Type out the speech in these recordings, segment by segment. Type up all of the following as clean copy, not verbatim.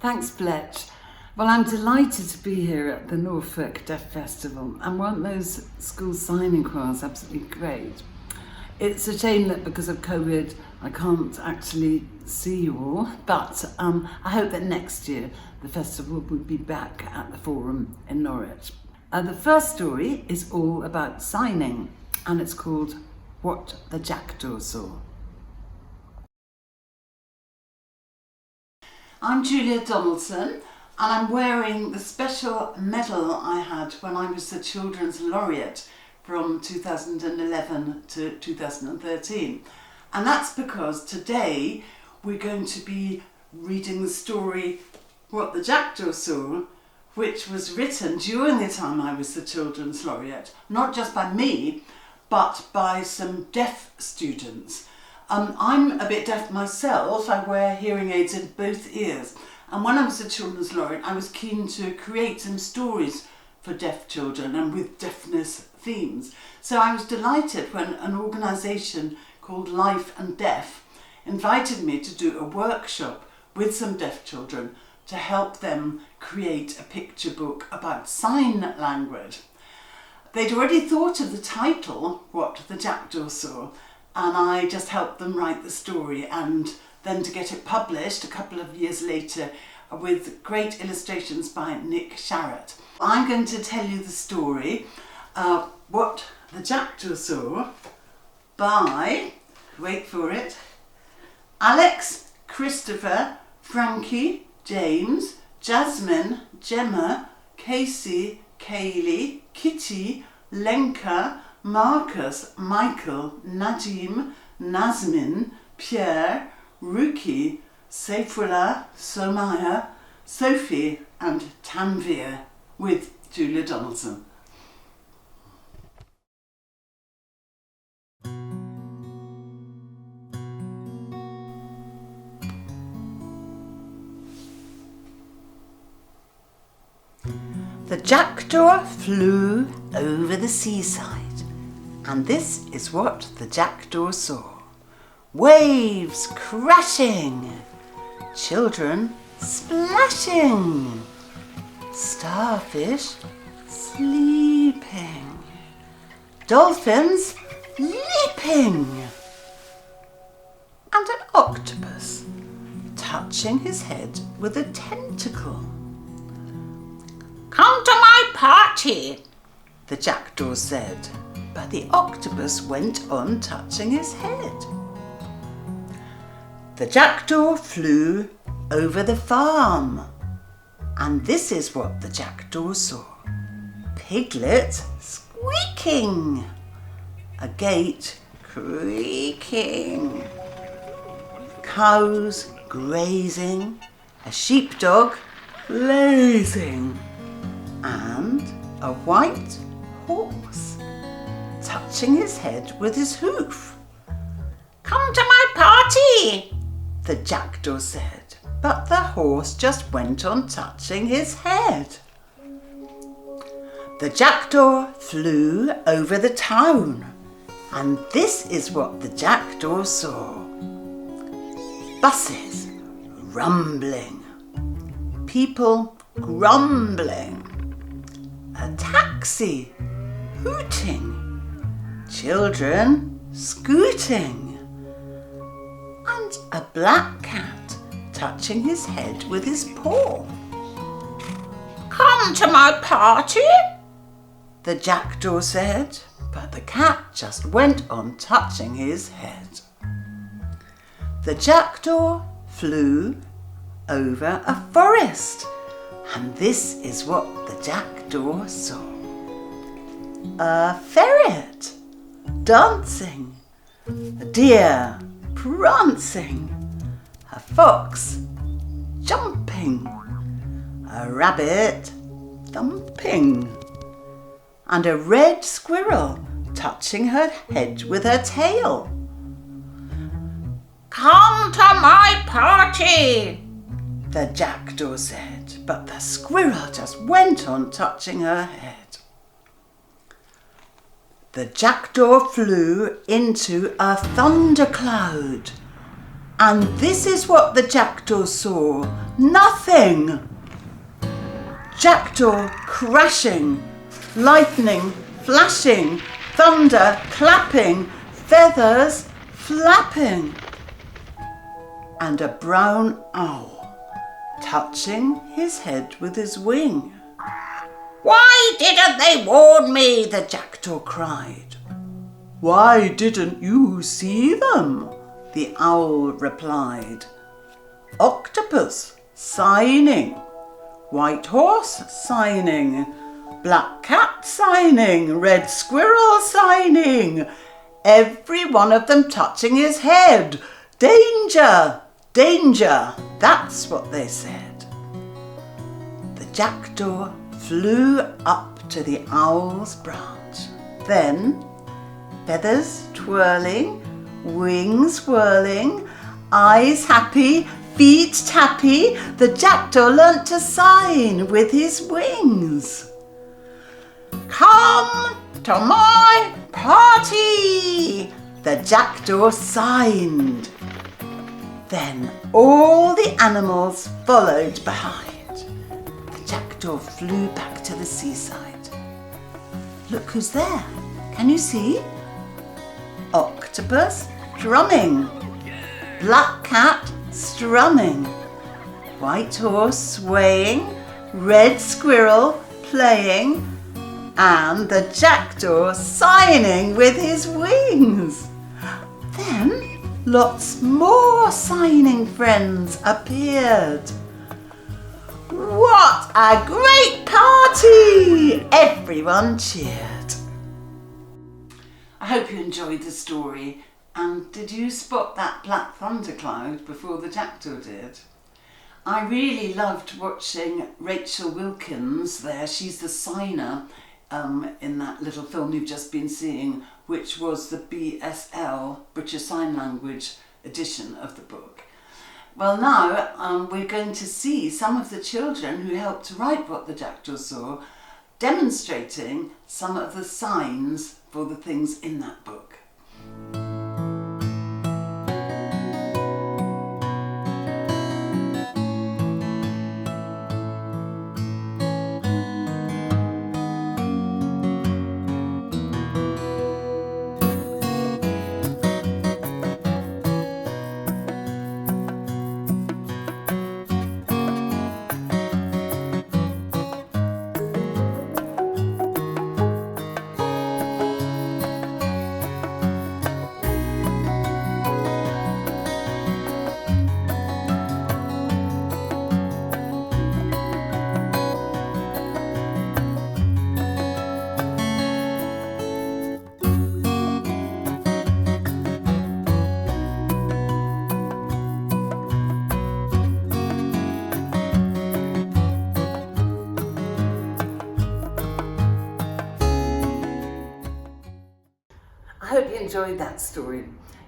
Thanks, Fletch. Well, I'm delighted to be here at the Norfolk Deaf Festival, and weren't those school signing choirs absolutely great? It's a shame that because of COVID I can't actually see you all, but I hope that next year the festival will be back at the Forum in Norwich. The first story is all about signing, and it's called What the Jackdaw Saw. I'm Julia Donaldson, and I'm wearing the special medal I had when I was the Children's Laureate from 2011 to 2013. And that's because today we're going to be reading the story What the Jackdaw Saw, which was written during the time I was the Children's Laureate, not just by me, but by some deaf students. I'm a bit deaf myself. I wear hearing aids in both ears. And when I was a Children's Laureate, I was keen to create some stories for deaf children and with deafness themes. So I was delighted when an organisation called Life and Deaf invited me to do a workshop with some deaf children to help them create a picture book about sign language. They'd already thought of the title, What the Jackdaw Saw, and I just helped them write the story and then to get it published a couple of years later with great illustrations by Nick Sharratt. I'm going to tell you the story, What the Jackdaw Saw, by, wait for it, Alex, Christopher, Frankie, James, Jasmine, Gemma, Casey, Kaylee, Kitty, Lenka, Marcus, Michael, Nadim, Nazmin, Pierre, Ruki, Saifullah, Somaya, Sophie and Tanvir, with Julia Donaldson. The jackdaw flew over the seaside, and this is what the jackdaw saw. Waves crashing, children splashing, starfish sleeping, dolphins leaping, and an octopus touching his head with a tentacle. "Come to my party," the jackdaw said, but the octopus went on touching his head. The jackdaw flew over the farm, and this is what the jackdaw saw. Piglet squeaking, a gate creaking, cows grazing, a sheepdog blazing, and a white horse touching his head with his hoof. "Come to my party," the jackdaw said, but the horse just went on touching his head. The jackdaw flew over the town, and this is what the jackdaw saw. Buses rumbling, people grumbling, a taxi hooting, children scooting, and a black cat touching his head with his paw. "Come to my party," the jackdaw said, but the cat just went on touching his head. The jackdaw flew over a forest, and this is what the jackdaw saw. A ferret dancing, a deer prancing, a fox jumping, a rabbit thumping, and a red squirrel touching her head with her tail. "Come to my party," the jackdaw said, but the squirrel just went on touching her head. The jackdaw flew into a thundercloud, And this is what the jackdaw saw. Nothing. Jackdaw crashing, lightning flashing, thunder clapping, feathers flapping, and a brown owl touching his head with his wing. Why didn't they warn me? The jackdaw cried. Why didn't you see them? The owl replied. Octopus signing, white horse signing, black cat signing, red squirrel signing, every one of them touching his head. Danger, danger, that's what they said. The jackdaw flew up to the owl's branch. Then, feathers twirling, wings whirling, eyes happy, feet tappy, the jackdaw learnt to sign with his wings. Come to my party, the jackdaw signed. Then all the animals followed behind. The jackdaw flew back to the seaside. Look who's there. Can you see? Octopus drumming, black cat strumming, white horse swaying, red squirrel playing, and the jackdaw signing with his wings. Then lots more signing friends appeared. What a great party! Everyone cheered. I hope you enjoyed the story. And did you spot that black thundercloud before the jackdaw did? I really loved watching Rachel Wilkins there. She's the signer in that little film you've just been seeing, which was the BSL, British Sign Language edition of the book. Well, now we're going to see some of the children who helped to write what the jackdaw saw, demonstrating some of the signs for the things in that book. I hope you enjoyed that story.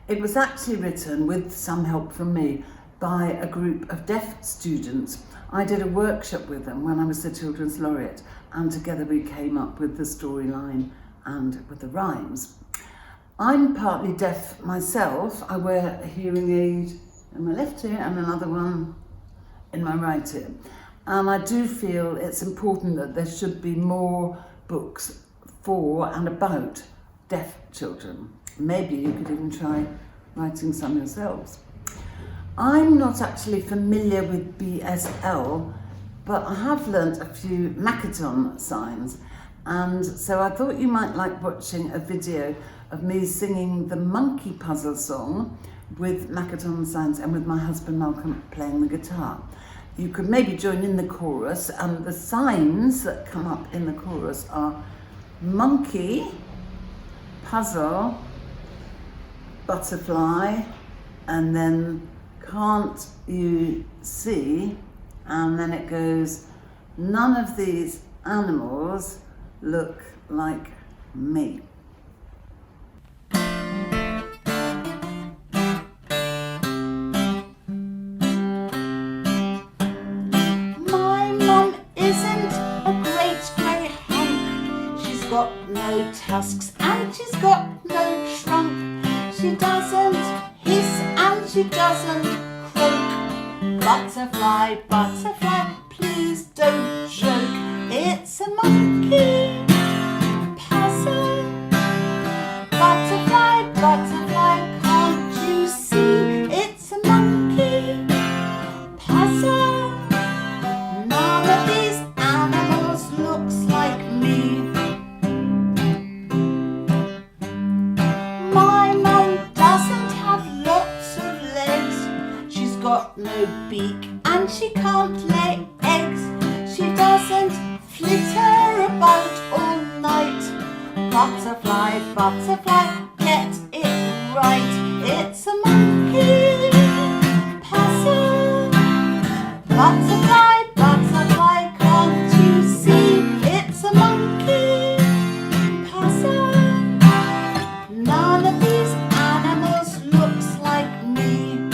It was actually written with some help from me by a group of deaf students. I did a workshop with them when I was the Children's Laureate, and together we came up with the storyline and with the rhymes. I'm partly deaf myself. I wear a hearing aid in my left ear and another one in my right ear. And I do feel it's important that there should be more books for and about deaf children. Maybe you could even try writing some yourselves. I'm not actually familiar with BSL, but I have learnt a few Makaton signs, and so I thought you might like watching a video of me singing the monkey puzzle song with Makaton signs and with my husband Malcolm playing the guitar. You could maybe join in the chorus, and the signs that come up in the chorus are monkey, puzzle, butterfly, and then can't you see, and then it goes, none of these animals look like me. My mum isn't a great grey hunk. She's got no tusks and she's got no trunk. She doesn't hiss and she doesn't croak. Butterfly, butterfly, please don't joke. It's a monkey puzzle. Butterfly, butterfly, can't you see? It's a monkey puzzle. None of these animals looks like me. My mum doesn't have lots of legs. She's got no beak and she can't lay eggs. She doesn't flitter about all night. Butterfly, butterfly, get it right. It's a monkey puzzle. Butterfly, butterfly, can't you see? It's a monkey puzzle. None of these animals looks like me.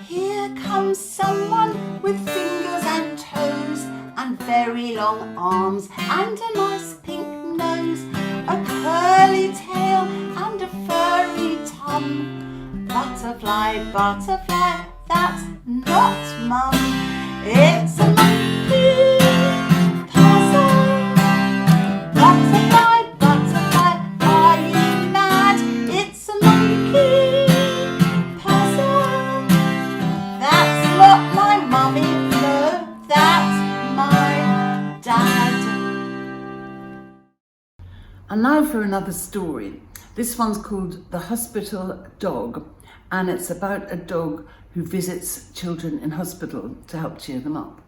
Here comes someone with fingers and toes and very long arms and a nice pink nose, a curly tail and a furry tongue. Butterfly, butterfly, that's not mum. It's a monkey puzzle. Butterfly, butterfly, are you mad? It's a monkey puzzle. That's not my mummy, no, that's my dad. And now for another story. This one's called The Hospital Dog, and it's about a dog who visits children in hospital to help cheer them up.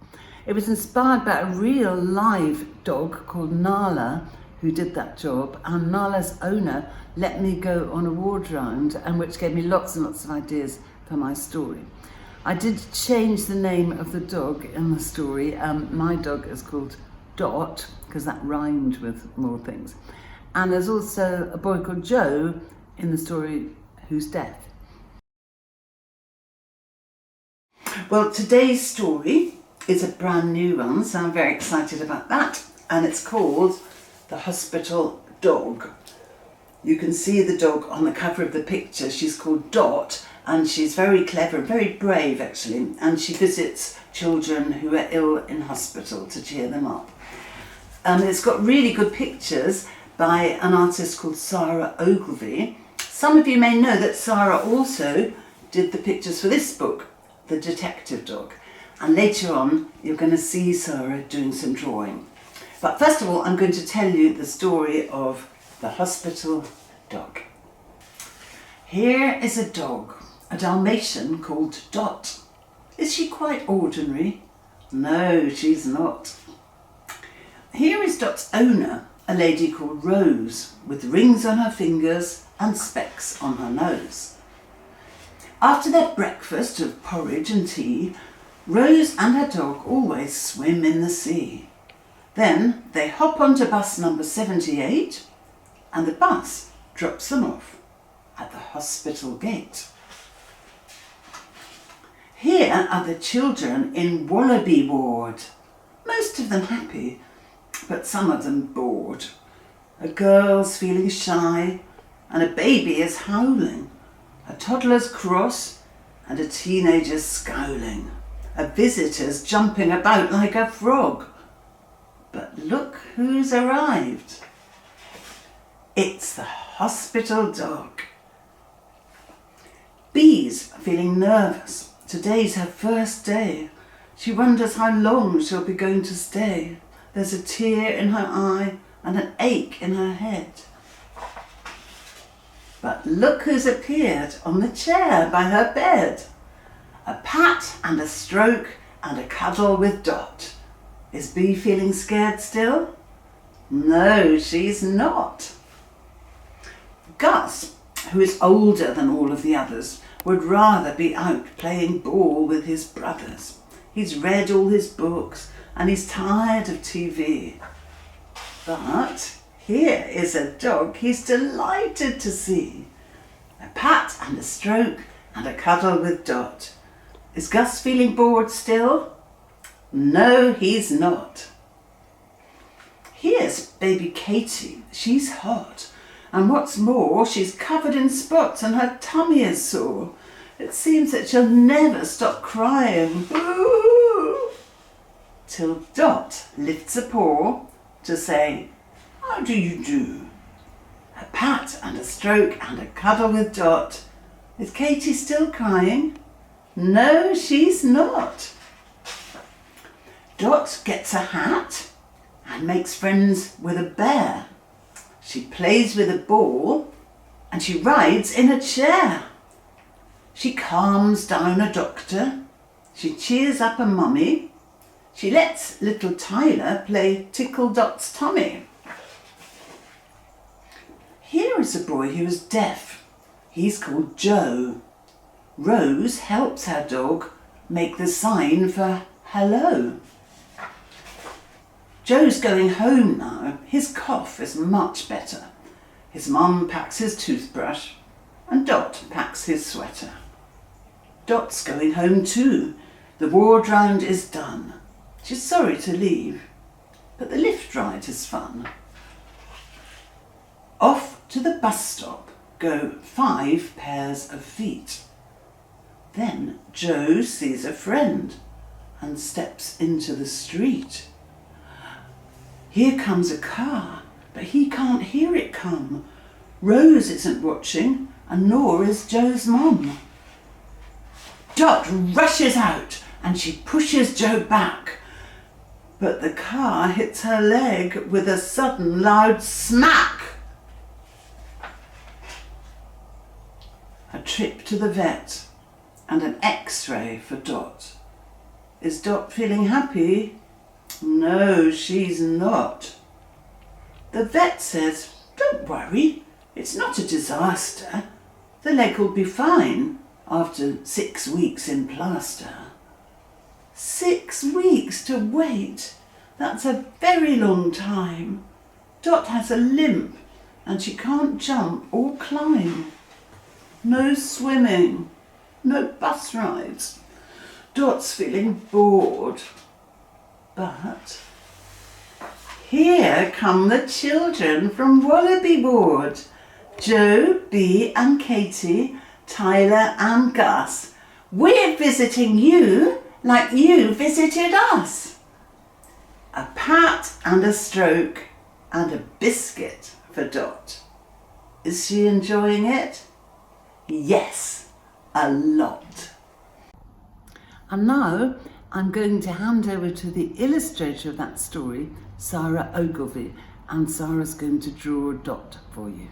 It was inspired by a real live dog called Nala who did that job, and Nala's owner let me go on a ward round, and which gave me lots and lots of ideas for my story. I did change the name of the dog in the story. My dog is called Dot because that rhymed with more things. And there's also a boy called Joe in the story who's deaf. Well, today's story is a brand new one, so I'm very excited about that. And it's called The Hospital Dog. You can see the dog on the cover of the picture. She's called Dot, and she's very clever, very brave actually. And she visits children who are ill in hospital to cheer them up. And it's got really good pictures by an artist called Sarah Ogilvie. Some of you may know that Sarah also did the pictures for this book, The Detective Dog. And later on, you're going to see Sarah doing some drawing. But first of all, I'm going to tell you the story of The Hospital Dog. Here is a dog, a Dalmatian called Dot. Is she quite ordinary? No, she's not. Here is Dot's owner, a lady called Rose, with rings on her fingers and specs on her nose. After their breakfast of porridge and tea, Rose and her dog always swim in the sea. Then they hop onto bus number 78, and the bus drops them off at the hospital gate. Here are the children in Wallaby Ward, most of them happy, but some of them bored. A girl's feeling shy, and a baby is howling. A toddler's cross, and a teenager's scowling. A visitor's jumping about like a frog. But look who's arrived. It's the hospital dog. Bee's feeling nervous. Today's her first day. She wonders how long she'll be going to stay. There's a tear in her eye and an ache in her head. But look who's appeared on the chair by her bed. A pat and a stroke and a cuddle with Dot. Is Bee feeling scared still? No, she's not. Gus, who is older than all of the others, would rather be out playing ball with his brothers. He's read all his books and he's tired of TV. But here is a dog he's delighted to see. A pat and a stroke and a cuddle with Dot. Is Gus feeling bored still? No, he's not. Here's baby Katie. She's hot And what's more, she's covered in spots and her tummy is sore. It seems that she'll never stop crying. Ooh. Till Dot lifts a paw to say, "How do you do?" A pat and a stroke and a cuddle with Dot. Is Katie still crying? No, she's not. Dot gets a hat and makes friends with a bear. She plays with a ball and she rides in a chair. She calms down a doctor. She cheers up a mummy. She lets little Tyler play Tickle Dot's tummy. Here is a boy who is deaf. He's called Joe. Rose helps her dog make the sign for hello. Joe's going home now. His cough is much better. His mum packs his toothbrush and Dot packs his sweater. Dot's going home too. The ward round is done. She's sorry to leave, but the lift ride is fun. Off to the bus stop go 5 pairs of feet. Then Joe sees a friend and steps into the street. Here comes a car, but he can't hear it come. Rose isn't watching, and nor is Joe's mum. Dot rushes out and she pushes Joe back, but the car hits her leg with a sudden loud smack. A trip to the vet and an X-ray for Dot. Is Dot feeling happy? No, she's not. The vet says, "Don't worry, it's not a disaster. The leg will be fine after 6 weeks in plaster." 6 weeks to wait. That's a very long time. Dot has a limp and she can't jump or climb. No swimming, no bus rides. Dot's feeling bored. But here come the children from Wallaby Ward. Joe, Bea and Katie, Tyler and Gus. We're visiting you like you visited us. A pat and a stroke and a biscuit for Dot. Is she enjoying it? Yes, a lot. And now I'm going to hand over to the illustrator of that story, Sarah Ogilvie, and Sarah's going to draw Dot for you.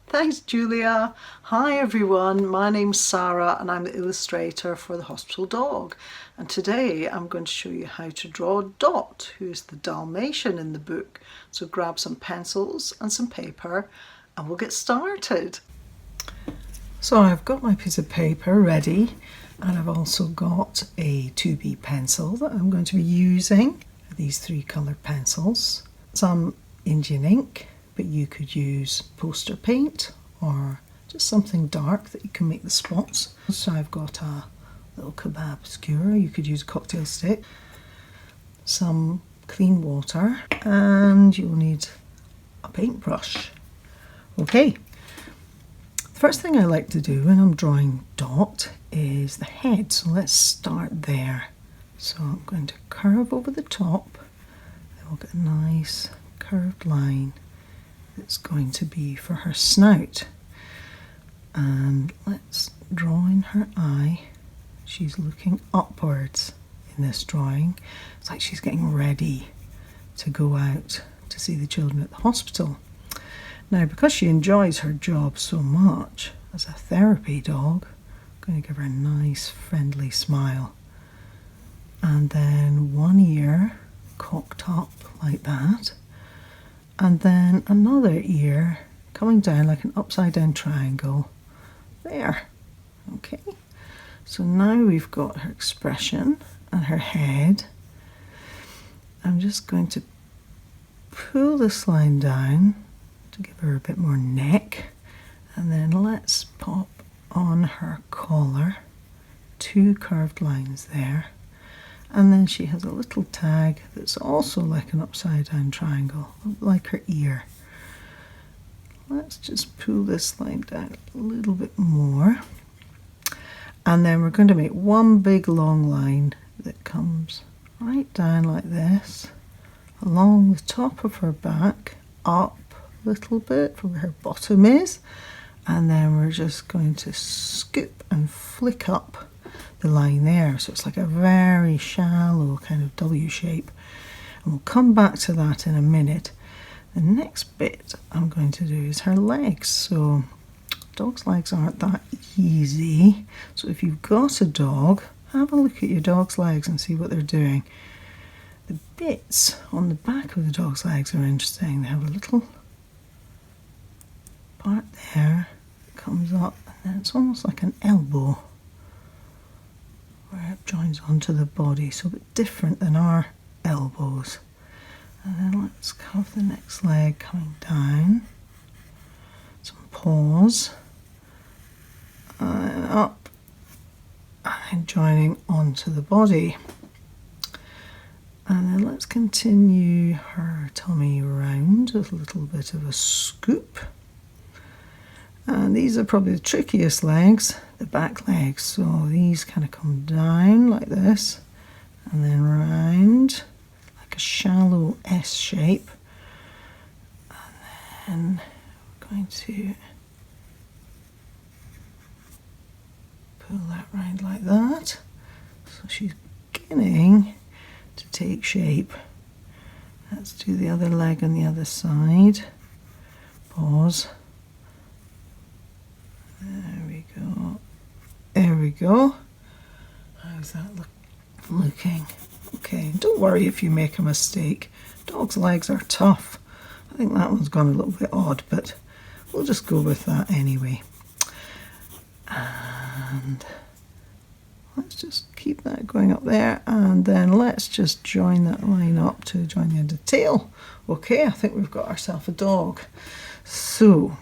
Thanks, Julia. Hi everyone, my name's Sarah and I'm the illustrator for the hospital dog. And today I'm going to show you how to draw Dot, who's the Dalmatian in the book. So grab some pencils and some paper and we'll get started. So I've got my piece of paper ready and I've also got a 2B pencil that I'm going to be using. These 3 coloured pencils. Some Indian ink, but you could use poster paint or just something dark that you can make the spots. So I've got a little kebab skewer, you could use a cocktail stick, some clean water, and you'll need a paintbrush. Okay, the first thing I like to do when I'm drawing Dot is the head, so let's start there. So I'm going to curve over the top, and we'll get a nice curved line. It's going to be for her snout, and let's draw in her eye. She's looking upwards in this drawing. It's like she's getting ready to go out to see the children at the hospital. Now, because she enjoys her job so much as a therapy dog, I'm going to give her a nice friendly smile, and then one ear cocked up like that, and then another ear coming down like an upside down triangle There. Okay. So now we've got her expression and her head. I'm just going to pull this line down to give her a bit more neck, and then let's pop on her collar, 2 curved lines there, and then she has a little tag that's also like an upside down triangle, like her ear. Let's just pull this line down a little bit more, and then we're going to make one big long line that comes right down like this, along the top of her back, up a little bit from where her bottom is, and then we're just going to scoop and flick up the line there, so it's like a very shallow kind of W shape, and we'll come back to that in a minute. The next bit I'm going to do is her legs. So dogs' legs aren't that easy, so if you've got a dog, have a look at your dog's legs and see what they're doing. The bits on the back of the dog's legs are interesting. They have a little part there that comes up, and then it's almost like an elbow where it joins onto the body, so a bit different than our elbows. And then let's have the next leg coming down, some paws, and up, and joining onto the body. And then let's continue her tummy round with a little bit of a scoop. And these are probably the trickiest legs, the back legs. So these kind of come down like this, and then round like a shallow S shape. And then we're going to pull that round like that. So she's beginning to take shape. Let's do the other leg on the other side. Pause. There we go. There we go. How's that looking? Okay, don't worry if you make a mistake. Dogs' legs are tough. I think that one's gone a little bit odd, but we'll just go with that anyway. And let's just keep that going up there, and then let's just join that line up to join the end of the tail. Okay, I think we've got ourselves a dog. So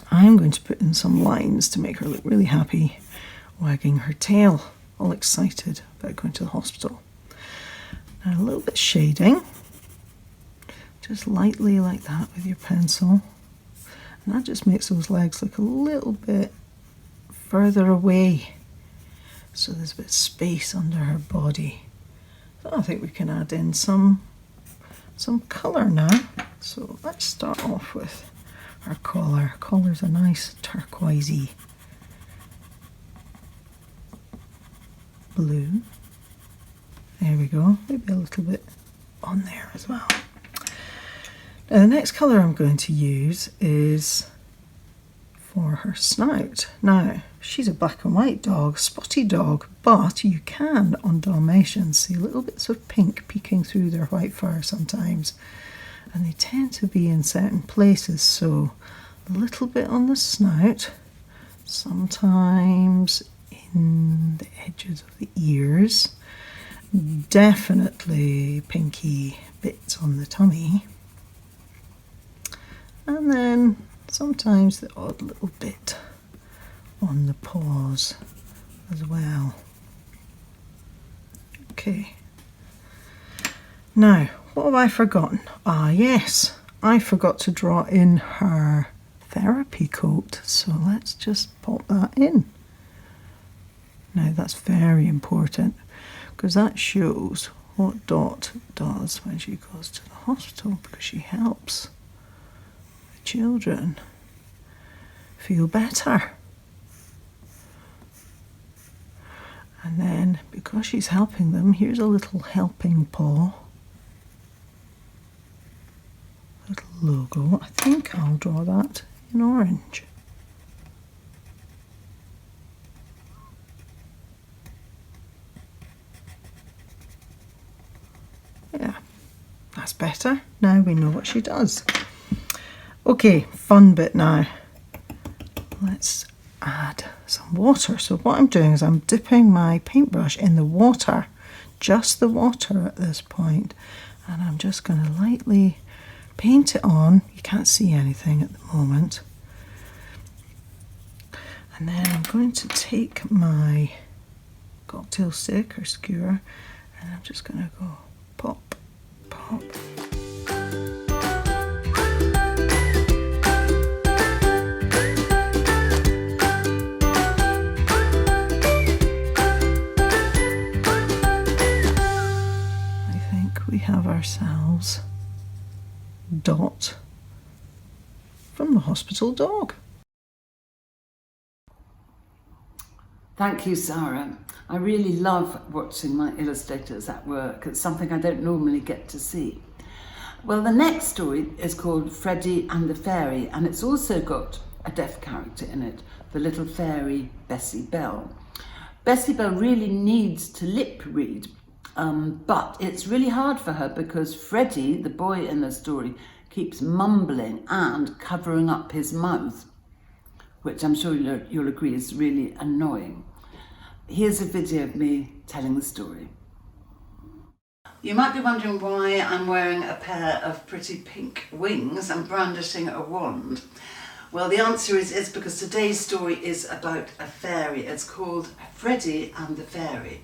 I'm going to put in some lines to make her look really happy, wagging her tail, all excited about going to the hospital. Now a little bit shading, just lightly like that with your pencil, and that just makes those legs look a little bit further away, so there's a bit of space under her body. So I think we can add in some colour now. So let's start off with our collar. Collar's a nice turquoisey blue. There we go, maybe a little bit on there as well. Now the next colour I'm going to use is for her snout. Now, she's a black and white dog, spotty dog, but you can on Dalmatians see little bits of pink peeking through their white fur sometimes, and they tend to be in certain places, so a little bit on the snout, sometimes in the edges of the ears, definitely pinky bits on the tummy, and then sometimes the odd little bit on the paws as well. Okay. Now, what have I forgotten? Ah, yes, I forgot to draw in her therapy coat, so let's just pop that in. Now, that's very important because that shows what Dot does when she goes to the hospital, because she helps the children feel better. And then, because she's helping them, here's a little helping paw, little logo. I think I'll draw that in orange. Yeah, that's better. Now we know what she does. Okay, fun bit now. Let's add some water. So what I'm doing is I'm dipping my paintbrush in the water, just the water at this point, and I'm just going to lightly paint it on. You can't see anything at the moment. And then I'm going to take my cocktail stick or skewer, and I'm just going to go pop, pop. We have ourselves Dot from the hospital dog. Thank you, Sarah. I really love watching my illustrators at work. It's something I don't normally get to see. Well, the next story is called Freddie and the Fairy, and it's also got a deaf character in it, the little fairy Bessie Bell. Bessie Bell really needs to lip read, but it's really hard for her because Freddie, the boy in the story, keeps mumbling and covering up his mouth, which I'm sure you'll agree is really annoying. Here's a video of me telling the story. You might be wondering why I'm wearing a pair of pretty pink wings and brandishing a wand. Well, the answer is because today's story is about a fairy. It's called Freddie and the Fairy.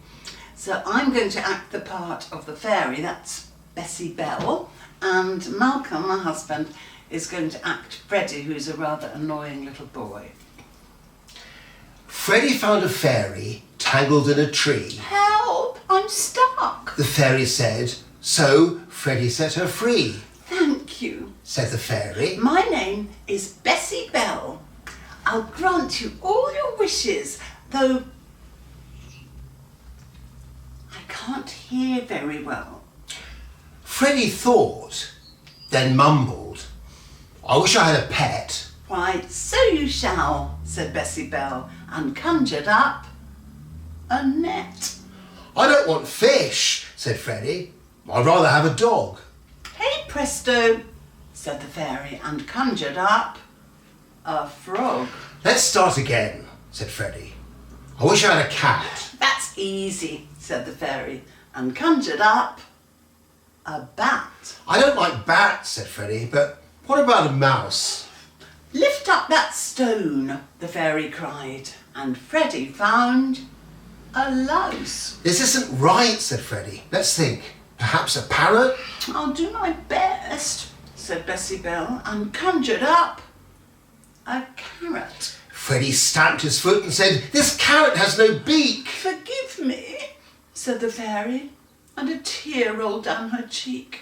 So I'm going to act the part of the fairy, that's Bessie Bell, and Malcolm, my husband, is going to act Freddie, who's a rather annoying little boy. Freddie found a fairy tangled in a tree. Help! I'm stuck! The fairy said, so Freddie set her free. Thank you, said the fairy. My name is Bessie Bell. I'll grant you all your wishes, though I can't hear very well. Freddie thought, then mumbled, I wish I had a pet. Why, so you shall, said Bessie Bell, and conjured up a net. I don't want fish, said Freddie. I'd rather have a dog. Hey presto, said the fairy, and conjured up a frog. Let's start again, said Freddie. I wish I had a cat. That's easy, said the fairy, and conjured up a bat. I don't like bats, said Freddie, but what about a mouse? Lift up that stone, the fairy cried, and Freddie found a louse. This isn't right, said Freddie. Let's think. Perhaps a parrot? I'll do my best, said Bessie Bell, and conjured up a carrot. Freddie stamped his foot and said, this carrot has no beak. Forgive me, said the fairy, and a tear rolled down her cheek.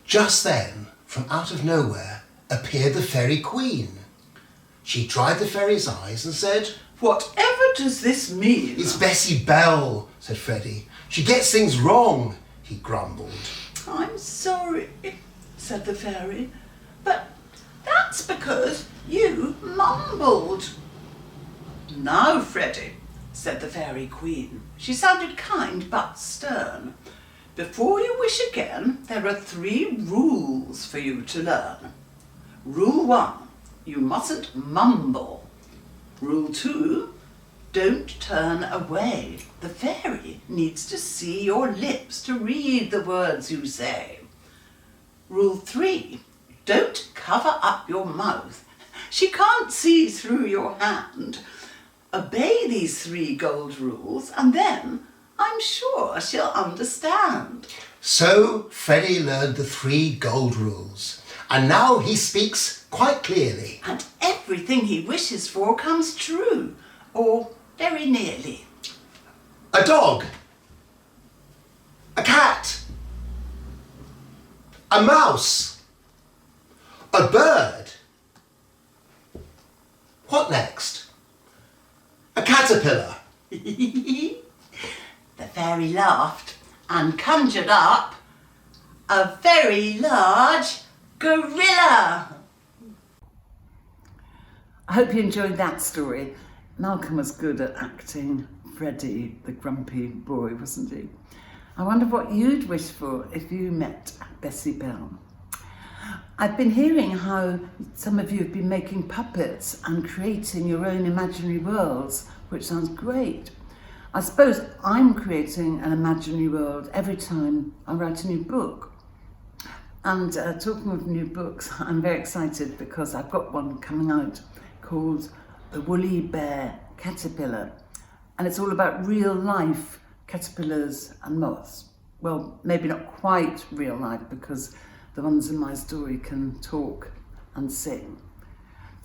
Just then, from out of nowhere, appeared the fairy queen. She dried the fairy's eyes and said, whatever does this mean? It's Bessie Bell, said Freddie. She gets things wrong, he grumbled. I'm sorry, said the fairy, but that's because you mumbled. Now, Freddie, said the fairy queen. She sounded kind but stern. Before you wish again, there are 3 rules for you to learn. Rule 1, you mustn't mumble. Rule 2, don't turn away. The fairy needs to see your lips to read the words you say. Rule 3, don't cover up your mouth. She can't see through your hand. Obey these 3 gold rules and then I'm sure she'll understand. So Freddie learned the 3 gold rules, and now he speaks quite clearly. And everything he wishes for comes true, or very nearly. A dog, a cat, a mouse, a bird. What next? A caterpillar. The fairy laughed and conjured up a very large gorilla. I hope you enjoyed that story. Malcolm was good at acting Freddie, the grumpy boy, wasn't he? I wonder what you'd wish for if you met Bessie Bell. I've been hearing how some of you have been making puppets and creating your own imaginary worlds, which sounds great. I suppose I'm creating an imaginary world every time I write a new book. And talking of new books, I'm very excited because I've got one coming out called The Woolly Bear Caterpillar. And it's all about real life caterpillars and moths. Well, maybe not quite real life because the ones in my story can talk and sing.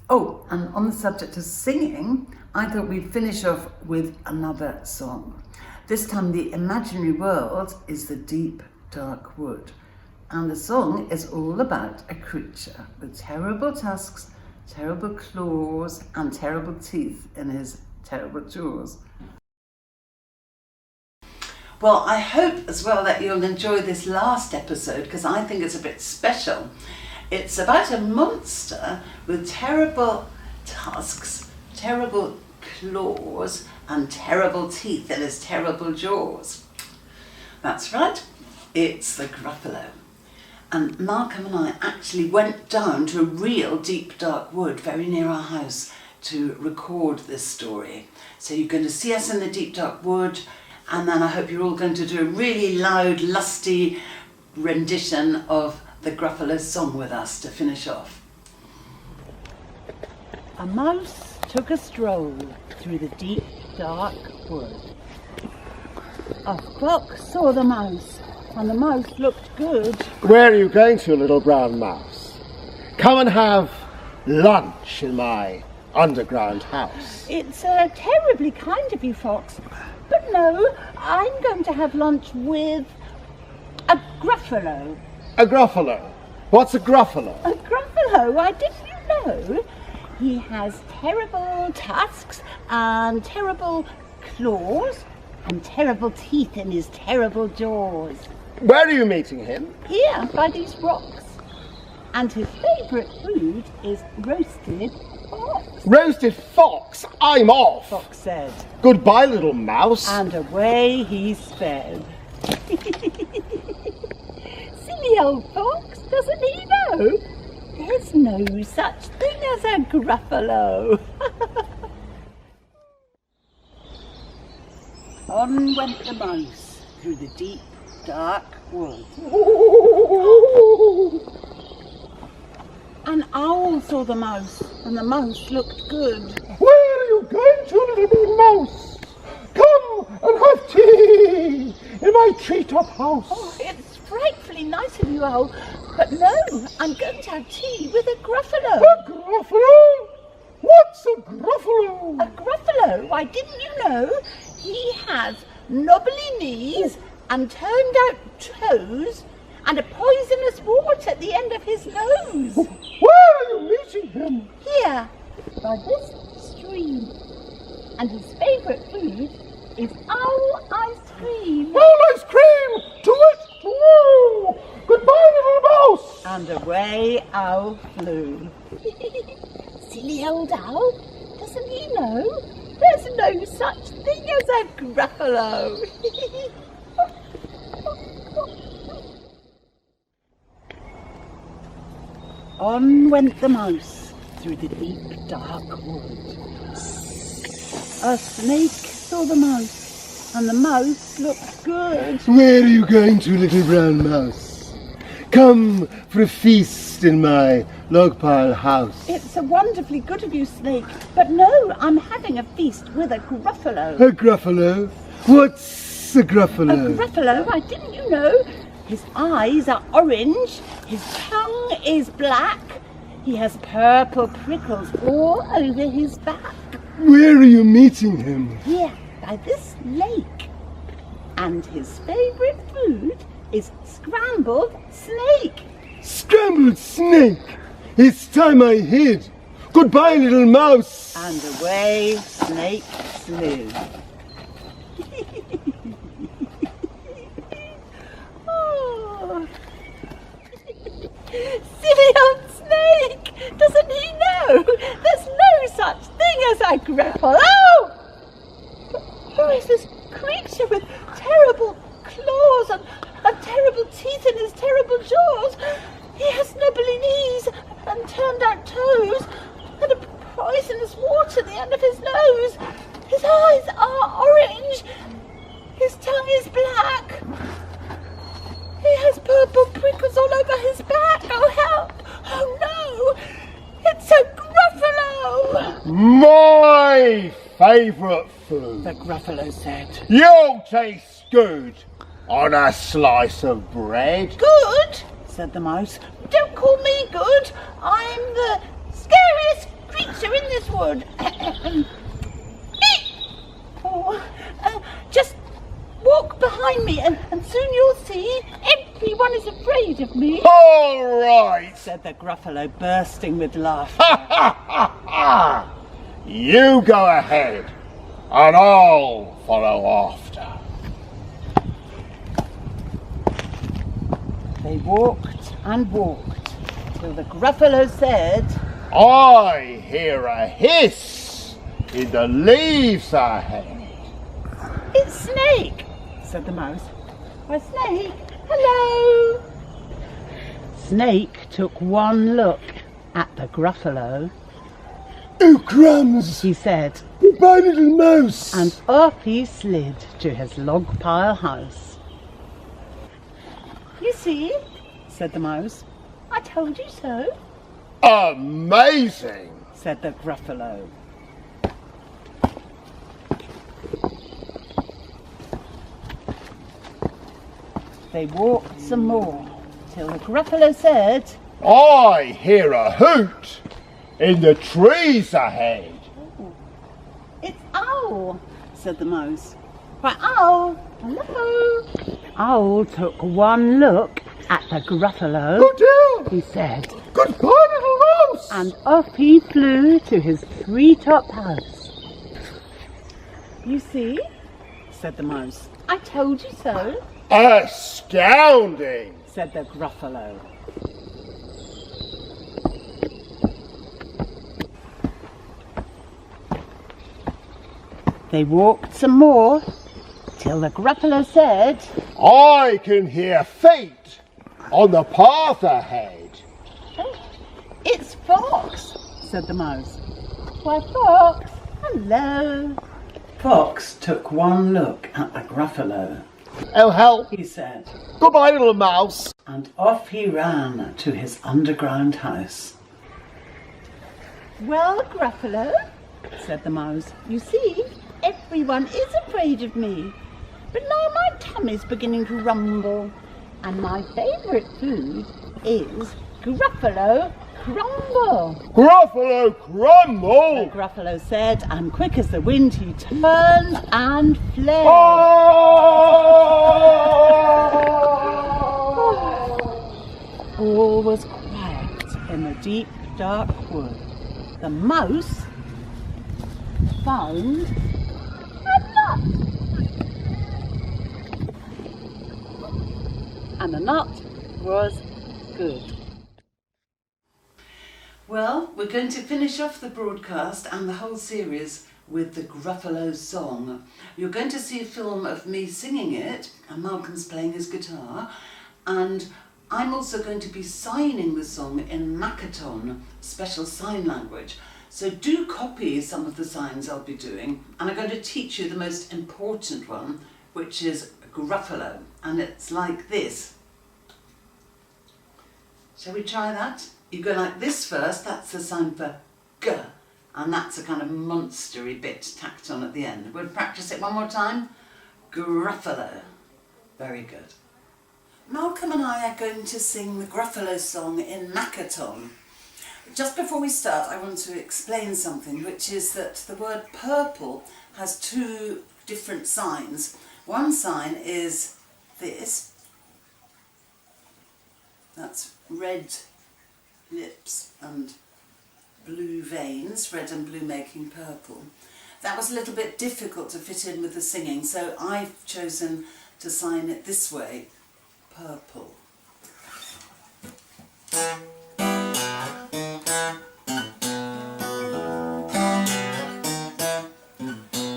Oh, and on the subject of singing, I thought we'd finish off with another song. This time the imaginary world is the deep, dark wood. And the song is all about a creature with terrible tusks, terrible claws, and terrible teeth in his terrible jaws. Well, I hope as well that you'll enjoy this last episode because I think it's a bit special. It's about a monster with terrible tusks, terrible claws, and terrible teeth in his terrible jaws. That's right, it's the Gruffalo. And Malcolm and I actually went down to a real deep dark wood very near our house to record this story. So you're going to see us in the deep dark wood, and then I hope you're all going to do a really loud, lusty rendition of the Gruffalo song with us to finish off. A mouse took a stroll through the deep, dark wood. A fox saw the mouse, and the mouse looked good. Where are you going to, little brown mouse? Come and have lunch in my underground house. It's terribly kind of you, Fox. But no, I'm going to have lunch with a Gruffalo. A Gruffalo? What's a Gruffalo? A Gruffalo? Why, didn't you know? He has terrible tusks and terrible claws and terrible teeth in his terrible jaws. Where are you meeting him? Here, by these rocks. And his favourite food is roasted fox. Roasted fox? I'm off. Fox said. Goodbye, little mouse. And away he sped. Silly old fox, doesn't he know? There's no such thing as a Gruffalo. On went the mouse through the deep, dark wood. An owl saw the mouse, and the mouse looked good. Where are you going to, little mouse? Come and have tea in my treetop house. Oh, it's frightfully nice of you, Owl, but no, I'm going to have tea with a Gruffalo. A Gruffalo? What's a Gruffalo? A Gruffalo? Why, didn't you know? He has knobbly knees and turned out toes and a poisonous wart at the end of his nose. Where are you meeting him? Here, by this stream. And his favourite food is owl ice cream. Owl ice cream! To it, to woo! Goodbye, little mouse! And away Owl flew. Silly old owl, doesn't he know? There's no such thing as a Gruffalo. On went the mouse through the deep dark wood. A snake saw the mouse, and the mouse looked good. Where are you going to, little brown mouse? Come for a feast in my log pile house. It's wonderfully good of you, Snake, but no, I'm having a feast with a Gruffalo. A Gruffalo? What's a Gruffalo? A Gruffalo? Why, didn't you know? His eyes are orange, his tongue is black, he has purple prickles all over his back. Where are you meeting him? Here, by this lake. And his favourite food is scrambled snake. Scrambled snake! It's time I hid. Goodbye, little mouse. And away Snake flew. Oh. Silly old snake! Doesn't he know? There's no such thing as a Gruffalo. Who is this creature with terrible claws and terrible teeth in his terrible jaws? He has knobbly knees eyes are orange. His tongue is black. He has purple prickles all over his back. Oh, help! Oh, no! It's a Gruffalo! My favourite food. The Gruffalo said. You'll taste good on a slice of bread. Good, said the mouse. Don't call me good. I'm the scariest creature in this wood. Just walk behind me and soon you'll see everyone is afraid of me. All right, Said the Gruffalo, bursting with laughter. You go ahead and I'll follow after. They walked and walked till the Gruffalo said, I hear a hiss in the leaves ahead. It's Snake, said the mouse. Why, Snake, hello. Snake took one look at the Gruffalo. Oh, crumbs! He said, Goodbye, little mouse. and off he slid to his log pile house. You see, said the mouse, I told you so, Amazing! said the Gruffalo. They walked some more till the Gruffalo said, I hear a hoot in the trees ahead. It's Owl, said the mouse. Why, Owl, hello. Owl took one look at the Gruffalo, Oh dear! he said, Goodbye, little mouse. and off he flew to his tree-top house. You see, said the mouse, I told you so, Astounding! said the Gruffalo. They walked some more till the Gruffalo said, I can hear feet on the path ahead. It's Fox, said the mouse. Why, Fox, hello. Fox took one look at the Gruffalo, Oh, help! he said, Goodbye, little mouse. and off he ran to his underground house. Well, Gruffalo, said the mouse, you see, everyone is afraid of me. But now my tummy's beginning to rumble, and my favourite food is Gruffalo crumble. Gruffalo The crumble! Gruffalo said, and quick as the wind he turned and fled. All was quiet in the deep, dark wood. The mouse found a nut. And the nut was good. Well, we're going to finish off the broadcast and the whole series with the Gruffalo song. You're going to see a film of me singing it, and Malcolm's playing his guitar, and I'm also going to be signing the song in Makaton, special sign language. So do copy some of the signs I'll be doing, and I'm going to teach you the most important one, which is Gruffalo, and it's like this. Shall we try that? You go like this first, that's the sign for G, and that's a kind of monstery bit tacked on at the end. We'll practice it one more time. Gruffalo. Very good. Malcolm and I are going to sing the Gruffalo song in Makaton. Just before we start, I want to explain something, which is that the word purple has two different signs. One sign is this. That's red lips and blue veins, red and blue making purple. That was a little bit difficult to fit in with the singing, so I've chosen to sign it this way, purple.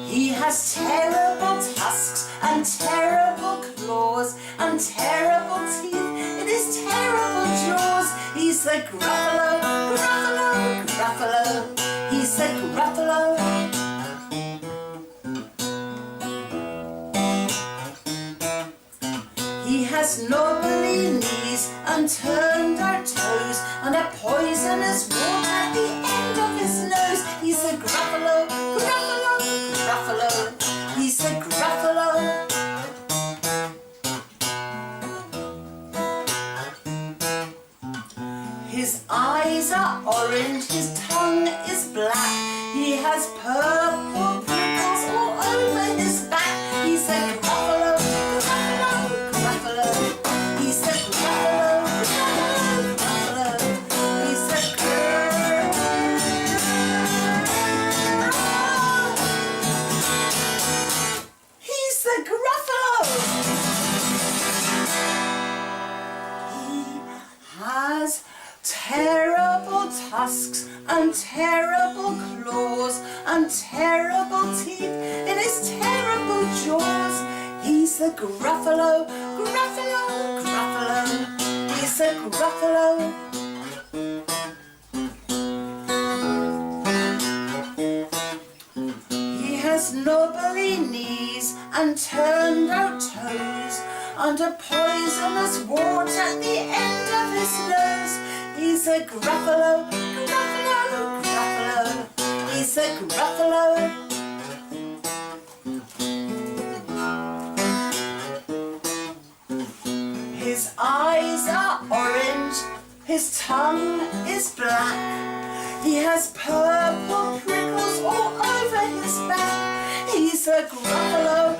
He has terrible tusks and terrible claws and terrible teeth in his terrible jaws. He's the Gruffalo, Gruffalo, Gruffalo. He's the Gruffalo. has knobbly knees and turned out toes, and a poisonous wart at the end of his nose. He's a Gruffalo, Gruffalo, Gruffalo. He's a Gruffalo. His eyes are orange, his tongue is black. He has purple prickles all over his back. He's a Gruffalo, Gruffalo, Gruffalo. He's a Gruffalo, Gruffalo, Gruffalo. He's a Gruffalo. He's a Gruffalo. He has terrible tusks and terrible claws and terrible teeth in his terrible jaws. He's a Gruffalo, Gruffalo, Gruffalo. He's a Gruffalo. He has knobbly knees and turned out toes, and a poisonous wart at the end of his nose. He's a Gruffalo, Gruffalo, Gruffalo. He's a Gruffalo. His eyes are orange, his tongue is black. He has purple prickles all over his back. He's a Gruffalo,